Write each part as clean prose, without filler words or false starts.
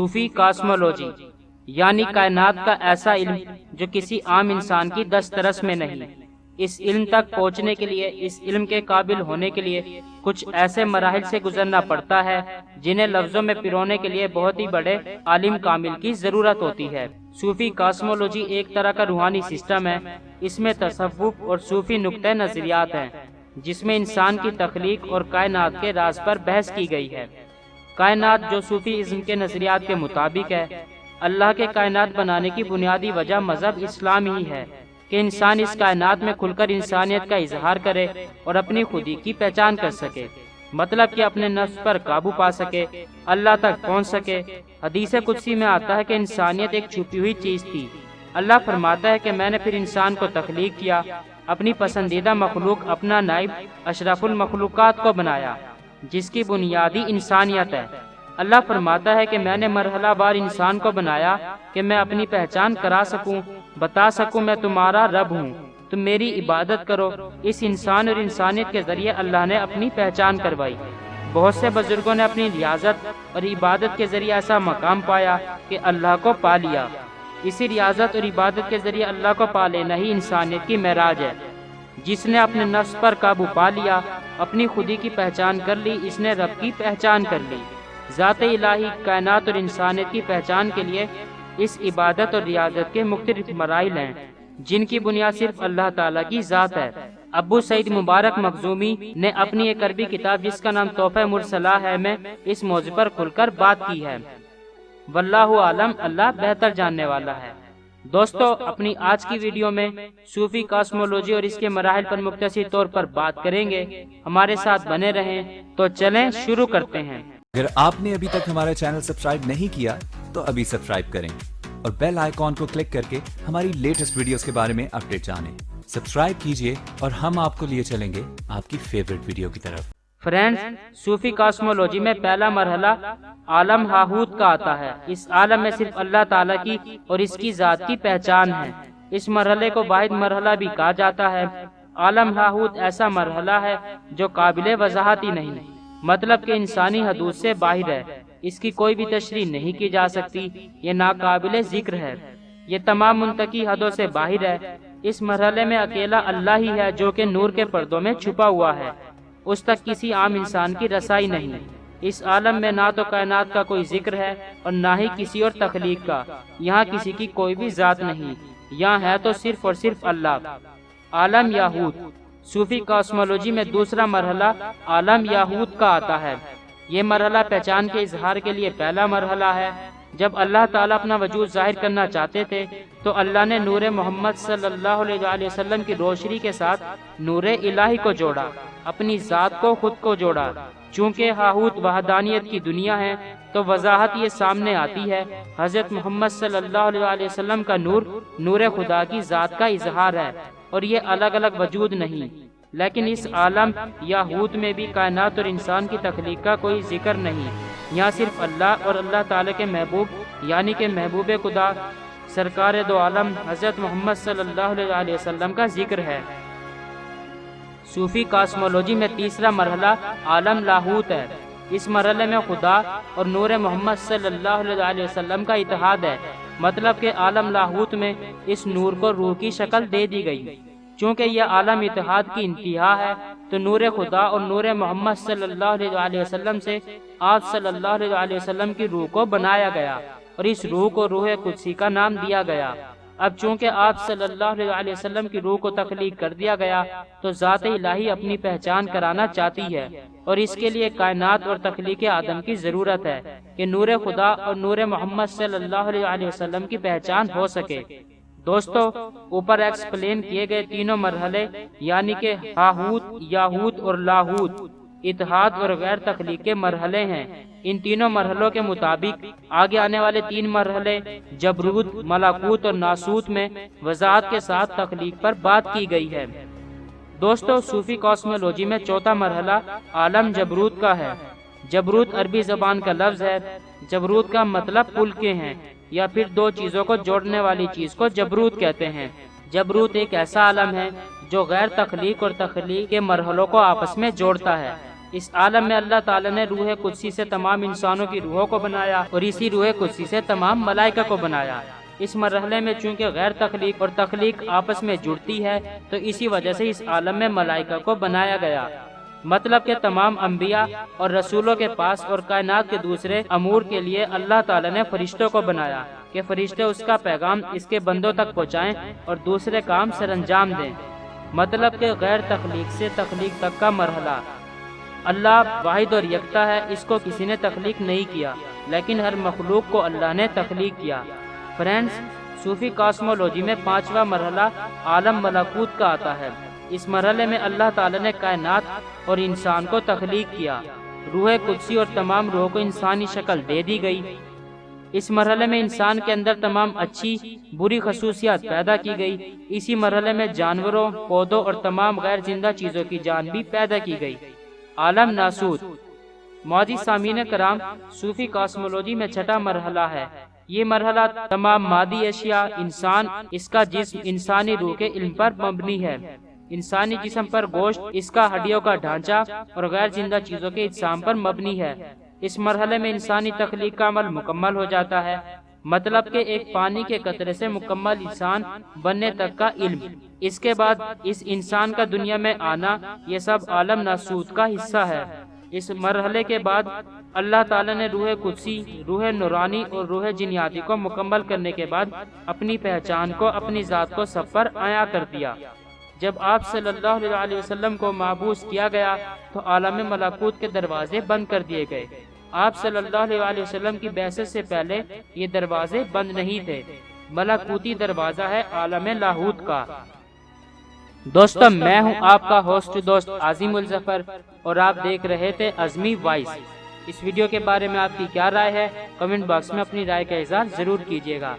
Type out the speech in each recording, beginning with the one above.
صوفی cosmology یعنی کائنات کا ایسا علم جو کسی عام انسان کی دسترس میں نہیں۔ اس علم تک پہنچنے کے لیے، اس علم کے قابل ہونے کے لیے کچھ ایسے مراحل سے گزرنا پڑتا ہے جنہیں لفظوں میں پرونے کے لیے بہت ہی بڑے عالم کامل کی ضرورت ہوتی ہے۔ صوفی کاسمولوجی ایک طرح کا روحانی سسٹم ہے۔ اس میں تصوف اور صوفی نقطہ نظریات ہیں، جس میں انسان کی تخلیق اور کائنات کے راز پر بحث کی گئی ہے۔ کائنات جو صوفی ازم کے نظریات کے مطابق ہے، اللہ کے کائنات بنانے کی بنیادی وجہ مذہب اسلام ہی ہے کہ انسان اس کائنات میں کھل کر انسانیت کا اظہار کرے اور اپنی خودی کی پہچان کر سکے، مطلب کہ اپنے نفس پر قابو پا سکے، اللہ تک پہنچ سکے۔ حدیث قدسی میں آتا ہے کہ انسانیت ایک چھپی ہوئی چیز تھی۔ اللہ فرماتا ہے کہ میں نے پھر انسان کو تخلیق کیا، اپنی پسندیدہ مخلوق، اپنا نائب اشرف المخلوقات کو بنایا، جس کی بنیادی انسانیت ہے۔ اللہ فرماتا ہے کہ میں نے مرحلہ وار انسان کو بنایا کہ میں اپنی پہچان کرا سکوں، بتا سکوں میں تمہارا رب ہوں، تم میری عبادت کرو۔ اس انسان اور انسانیت کے ذریعے اللہ نے اپنی پہچان کروائی۔ بہت سے بزرگوں نے اپنی ریاضت اور عبادت کے ذریعے ایسا مقام پایا کہ اللہ کو پا لیا۔ اسی ریاضت اور عبادت کے ذریعے اللہ کو پا لینا ہی انسانیت کی معراج ہے۔ جس نے اپنے نفس پر قابو پا لیا، اپنی خودی کی پہچان کر لی، اس نے رب کی پہچان کر لی۔ ذات الہی، کائنات اور انسانیت کی پہچان کے لیے اس عبادت اور ریاضت کے مختلف مراحل ہیں، جن کی بنیاد صرف اللہ تعالیٰ کی ذات ہے۔ ابو سعید مبارک مخزومی نے اپنی ایک عربی کتاب جس کا نام تحفہ مرسلہ ہے میں اس موضوع پر کھل کر بات کی ہے۔ واللہ عالم، اللہ بہتر جاننے والا ہے۔ دوستو، اپنی آج کی ویڈیو میں صوفی کاسمولوجی اور اس کے مراحل پر مختصر طور پر بات کریں گے۔ ہمارے ساتھ بنے رہیں۔ تو چلیں شروع کرتے ہیں۔ اگر آپ نے ابھی تک ہمارا چینل سبسکرائب نہیں کیا تو ابھی سبسکرائب کریں اور بیل آئیکن کو کلک کر کے ہماری لیٹسٹ ویڈیوز کے بارے میں اپڈیٹ جانیں۔ سبسکرائب کیجئے اور ہم آپ کو لیے چلیں گے آپ کی فیورٹ ویڈیو کی طرف۔ فرینڈز، صوفی کاسمولوجی میں پہلا مرحلہ عالم ہاہوت کا آتا ہے۔ اس عالم میں صرف اللہ تعالیٰ کی اور اس کی ذات کی پہچان ہے۔ اس مرحلے کو واحد مرحلہ بھی کہا جاتا ہے۔ عالم ہاہوت ایسا مرحلہ ہے جو قابل وضاحت ہی نہیں، مطلب کہ انسانی حدود سے باہر ہے۔ اس کی کوئی بھی تشریح نہیں کی جا سکتی، یہ ناقابل ذکر ہے، یہ تمام منطقی حدوں سے باہر ہے۔ اس مرحلے میں اکیلا اللہ ہی ہے جو کہ نور کے پردوں میں چھپا ہوا ہے، اس تک کسی عام انسان کی رسائی نہیں۔ اس عالم میں نہ تو کائنات کا کوئی ذکر ہے اور نہ ہی کسی اور تخلیق کا۔ یہاں کسی کی کوئی بھی ذات نہیں، یہاں ہے تو صرف اور صرف اللہ۔ عالم یاہوت، صوفی کاسمولوجی میں دوسرا مرحلہ عالم یاہوت کا آتا ہے۔ یہ مرحلہ پہچان کے اظہار کے لیے پہلا مرحلہ ہے۔ جب اللہ تعالیٰ اپنا وجود ظاہر کرنا چاہتے تھے تو اللہ نے نور محمد صلی اللہ علیہ وآلہ وسلم کی روشنی کے ساتھ نور الہی کو جوڑا، اپنی ذات کو خود کو جوڑا۔ چونکہ ہاہوت وحدانیت کی دنیا ہے تو وضاحت یہ سامنے آتی ہے، حضرت محمد صلی اللہ علیہ وآلہ وسلم کا نور، نور خدا کی ذات کا اظہار ہے اور یہ الگ الگ وجود نہیں۔ لیکن اس عالم یاہوت میں بھی کائنات اور انسان کی تخلیق کا کوئی ذکر نہیں۔ یہاں صرف اللہ اور اللہ تعالیٰ کے محبوب یعنی کہ محبوب خدا سرکار دو عالم حضرت محمد صلی اللہ علیہ وآلہ وسلم کا ذکر ہے۔ صوفی کاسمولوجی میں تیسرا مرحلہ عالم لاہوت ہے۔ اس مرحلے میں خدا اور نور محمد صلی اللہ علیہ وآلہ وسلم کا اتحاد ہے، مطلب کہ عالم لاہوت میں اس نور کو روح کی شکل دے دی گئی۔ چونکہ یہ عالم اتحاد کی انتہا ہے تو نور خدا اور نور محمد صلی اللہ علیہ وآلہ وسلم سے آپ صلی اللہ علیہ وآلہ وسلم کی روح کو بنایا گیا اور اس روح کو روح قدسی کا نام دیا گیا۔ اب چونکہ آپ صلی اللہ علیہ وآلہ وسلم کی روح کو تخلیق کر دیا گیا تو ذات الہی اپنی پہچان کرانا چاہتی ہے اور اس کے لیے کائنات اور تخلیق آدم کی ضرورت ہے کہ نور خدا اور نور محمد صلی اللہ علیہ وآلہ وسلم کی پہچان ہو سکے۔ دوستو، اوپر ایکسپلین کیے گئے تینوں مرحلے یعنی کہ ہاہوت، یاہوت اور لاہوت اتحاد اور غیر تخلیق کے مرحلے ہیں۔ ان تینوں مرحلوں کے مطابق آگے آنے والے تین مرحلے جبروت، ملکوت اور ناسوت میں وضاحت کے ساتھ تخلیق پر بات کی گئی ہے۔ دوستو، صوفی کاسمولوجی میں چوتھا مرحلہ عالم جبروت کا ہے۔ جبروت عربی زبان کا لفظ ہے۔ جبروت کا مطلب پل کے ہیں یا پھر دو چیزوں کو جوڑنے والی چیز کو جبروت کہتے ہیں۔ جبروت ایک ایسا عالم ہے جو غیر تخلیق اور تخلیق کے مرحلوں کو آپس میں جوڑتا ہے۔ اس عالم میں اللہ تعالیٰ نے روح قدسی سے تمام انسانوں کی روحوں کو بنایا اور اسی روح قدسی سے تمام ملائکہ کو بنایا۔ اس مرحلے میں چونکہ غیر تخلیق اور تخلیق آپس میں جڑتی ہے تو اسی وجہ سے اس عالم میں ملائکہ کو بنایا گیا۔ مطلب کہ تمام انبیاء اور رسولوں کے پاس اور کائنات کے دوسرے امور کے لیے اللہ تعالیٰ نے فرشتوں کو بنایا کہ فرشتے اس کا پیغام اس کے بندوں تک پہنچائیں اور دوسرے کام سر انجام دیں۔ مطلب کہ غیر تخلیق سے تخلیق تک کا مرحلہ۔ اللہ واحد اور یکتا ہے، اس کو کسی نے تخلیق نہیں کیا، لیکن ہر مخلوق کو اللہ نے تخلیق کیا۔ فرینڈز، صوفی کاسمولوجی میں 5واں مرحلہ عالم ملکوت کا آتا ہے۔ اس مرحلے میں اللہ تعالیٰ نے کائنات اور انسان کو تخلیق کیا۔ روح قدسی اور تمام روح کو انسانی شکل دے دی گئی۔ اس مرحلے میں انسان کے اندر تمام اچھی بری خصوصیات پیدا کی گئی۔ اسی مرحلے میں جانوروں، پودوں اور تمام غیر زندہ چیزوں کی جان بھی پیدا کی گئی۔ عالم ناسوت۔ معزز سامعین کرام، صوفی کاسمولوجی میں 6واں مرحلہ ہے۔ یہ مرحلہ تمام مادی اشیاء، انسان، اس کا جسم انسانی روح کے علم پر مبنی ہے۔ انسانی جسم پر گوشت، اس کا ہڈیوں کا ڈھانچہ اور غیر زندہ چیزوں کے اجسام پر مبنی ہے۔ اس مرحلے میں انسانی تخلیق کا عمل مکمل ہو جاتا ہے۔ مطلب کہ ایک پانی کے قطرے سے مکمل انسان بننے تک کا علم۔ اس کے بعد اس انسان کا دنیا میں آنا، یہ سب عالم ناسوت کا حصہ ہے۔ اس مرحلے کے بعد اللہ تعالیٰ نے روح قدسی، روح نورانی اور روح جنیاتی کو مکمل کرنے کے بعد اپنی پہچان کو، اپنی ذات کو سب پر عیاں کر دیا۔ جب آپ صلی اللہ علیہ وسلم کو مبعوث کیا گیا تو عالم ملکوت کے دروازے بند کر دیے گئے۔ آپ صلی اللہ علیہ وسلم کی بعثت سے پہلے یہ دروازے بند نہیں تھے۔ ملکوتی دروازہ ہے عالم لاہوت کا۔ دوستو، میں ہوں آپ کا ہوسٹ دوست عظیم الظفر اور آپ دیکھ رہے تھے عظمی وائس۔ اس ویڈیو کے بارے میں آپ کی کیا رائے ہے؟ کمنٹ باکس میں اپنی رائے کا اظہار ضرور کیجیے گا۔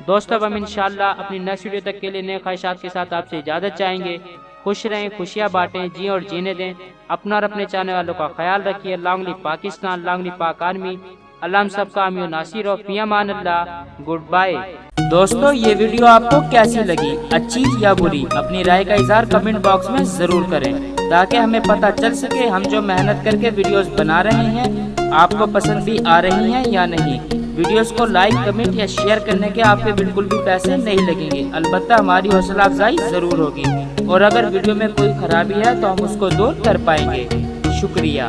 دوستو، ہم انشاءاللہ اپنی نیکسٹ ویڈیو تک کے لیے نئے خواہشات کے ساتھ آپ سے اجازت چاہیں گے۔ خوش رہیں، خوشیاں بانٹیں، جییں اور جینے دیں۔ اپنا اور اپنے چاہنے والوں کا خیال رکھیے۔ لانگ لی پاکستان، لانگ لی پاک آرمی۔ اللہ ہم سب کا حامی و ناصر ہو۔ فی امان اللہ، گڈ بائے۔ دوستو، یہ ویڈیو آپ کو کیسی لگی؟ اچھی یا بری؟ اپنی رائے کا اظہار کمنٹ باکس میں ضرور کریں تاکہ ہمیں پتہ چل سکے ہم جو محنت کر کے ویڈیوز بنا رہے ہیں آپ کو پسند بھی آ رہی ہیں یا نہیں۔ ویڈیوز کو لائک، کمنٹ یا شیئر کرنے کے آپ کے بالکل بھی پیسے نہیں لگیں گے، البتہ ہماری حوصلہ افزائی ضرور ہوگی، اور اگر ویڈیو میں کوئی خرابی ہے تو ہم اس کو دور کر پائیں گے۔ شکریہ۔